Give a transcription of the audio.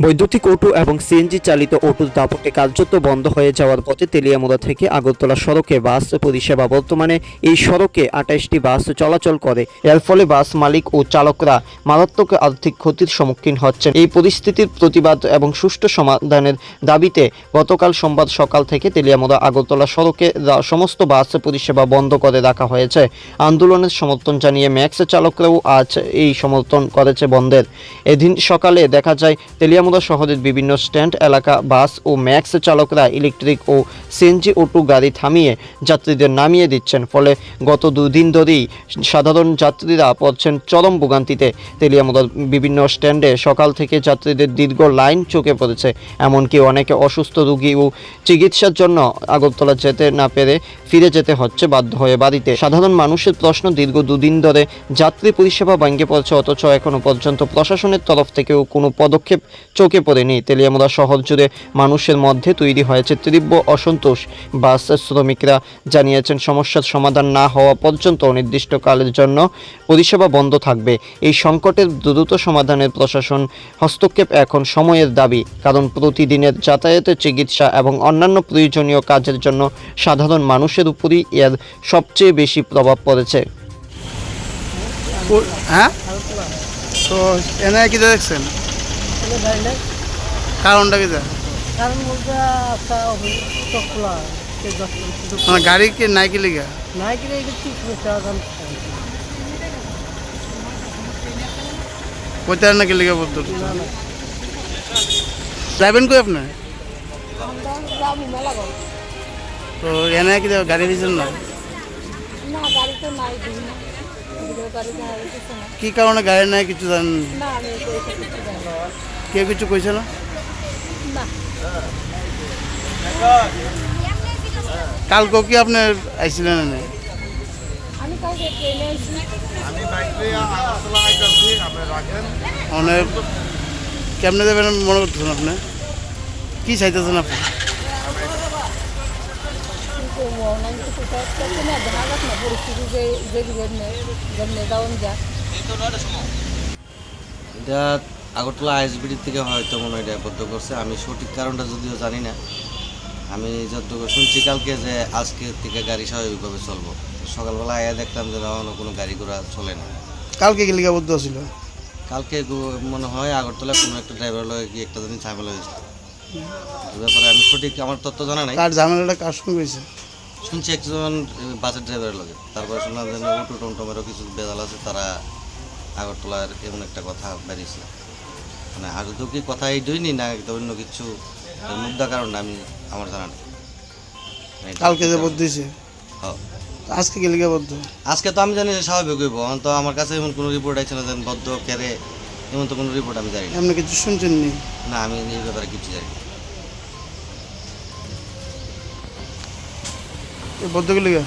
বৈদ্যুতিক অটো এবং সিএনজি চালিত অটোর দাপটে কার্যত বন্ধ হয়ে যাওয়ার পথে তেলিয়ামুড়া থেকে আগরতলা সড়কে বাস পরিষেবা। বর্তমানে এই সড়কে ২৮টি বাস চলাচল করে। এর ফলে বাস মালিক ও চালকরা মারাত্মক আর্থিক ক্ষতির সম্মুখীন হচ্ছেন। এই পরিস্থিতির প্রতিবাদ এবং সুষ্ঠু সমাধানের দাবিতে গতকাল সোমবার সকাল থেকে তেলিয়ামুড়া আগরতলা সড়কে সমস্ত বাস পরিষেবা বন্ধ করে রাখা হয়েছে। আন্দোলনের সমর্থন জানিয়ে ম্যাক্স চালকরাও আজ এই সমর্থন করেছে বন্ধের। এদিন সকালে দেখা যায় তেলিয়ামুড়া শহরের বিভিন্ন স্ট্যান্ড এলাকা বাস ও ম্যাক্স চালকরা ইলেকট্রিক ও সিএনজি অটো গাড়ি থামিয়ে যাত্রীদের নামিয়ে দিচ্ছেন। ফলে গত দুদিন ধরেই সাধারণ যাত্রীরা পড়ছেন চরম ভোগান্তিতে। তেলিয়ামুড়ার বিভিন্ন স্ট্যান্ডে সকাল থেকে যাত্রীদের দীর্ঘ লাইন চোখে পড়েছে। এমনকি অনেকে অসুস্থ রোগী ও চিকিৎসার জন্য আগরতলা যেতে না পেরে ফিরে যেতে হচ্ছে বাধ্য হয়ে বাড়িতে। সাধারণ মানুষের প্রশ্ন, দীর্ঘ দুদিন ধরে যাত্রী পরিষেবা ভেঙে পড়ছে, অথচ এখনো পর্যন্ত প্রশাসনের তরফ থেকেও কোনো পদক্ষেপ চোখে পড়েনি। তেলিয়ামুড়া শহর জুড়ে মানুষের মধ্যে তৈরি হয়েছে তীব্র অসন্তোষ। বাস শ্রমিকরা জানিয়েছেন সমস্যার সমাধান না হওয়া পর্যন্ত অনির্দিষ্টকালের জন্য পরিষেবা বন্ধ থাকবে। এই সংকটের দ্রুত সমাধানের প্রশাসন হস্তক্ষেপ এখন সময়ের দাবি, কারণ প্রতিদিনের যাতায়াতের চিকিৎসা এবং অন্যান্য প্রয়োজনীয় কাজের জন্য সাধারণ মানুষের উপরই এর সবচেয়ে বেশি প্রভাব পড়েছে। হ্যাঁ, তো এনে কি দেখছেন? কারণটা কি? কারণ বলতে চোখ খোলা মানে গাড়ি কি নাই কি লিগা? নাই কিনে ঠিক কোথায় নাকি লিগা বলতো? যাবেন কই আপনি? তো এনে কি গাড়ি দিয়েছেন না? না গাড়ি তো নাই, কি কারণে গাড়ি নাই কিছু জানেন? না আমি কেউ কিছু কইছে না? কালকেও কি আপনি আইছিলেন? আমি কালকে ট্রেনে মানে কেমনে যাবেন মনে করতেছেন আপনি? কি চাইতেছেন আপনি? পরিস্থিতি এটা আগরতলা আইএসবিডি থেকে হয়তো মনে হয় এটা বদ্ধ করছে। আমি সঠিক কারণটা যদিও জানি না। আমি যতটুকু শুনছি কালকে যে আজকে থেকে গাড়ি স্বাভাবিকভাবে চলবো। সকালবেলা আয়া দেখলাম যে কোনো গাড়ি ঘোড়া চলে না। কালকে কি লিগা বদ্ধ ছিল? কালকে মনে হয় আগরতলা কোনো একটা ড্রাইভার লগে কি একটা দিন ঝামেলা হয়েছিল। ব্যাপারে আমি সঠিক আমার তথ্য জানা নাই। কার ঝামেলাটা কার সঙ্গে হয়েছে? শুনছি একজন বাসের ড্রাইভারের লগে। তারপরে শুনলাম যে অটো টমটমেরও কিছু বেজাল আছে, তারা আগরতলার এমন একটা কথা বেরিয়েছে। মানে আদৌ কি কথা এই দইনি না অন্য কিছু মুদ্রা কারণ আমি আমার জানা নেই। কালকে যে বদ্ধ হয়েছে, হ্যাঁ আজকে কি লিগা বদ্ধ? আজকে তো আমি জানি যে স্বাভাবিক হইব, তো আমার কাছে এমন কোনো রিপোর্ট আইছে না যে বদ্ধ কেড়ে, এমন তো কোনো রিপোর্ট আমি জানি না। আপনি কিছু শুনছেন নি? না, আমি এই ব্যাপারে কিছু জানি না। বদ্ধ কি লিগা?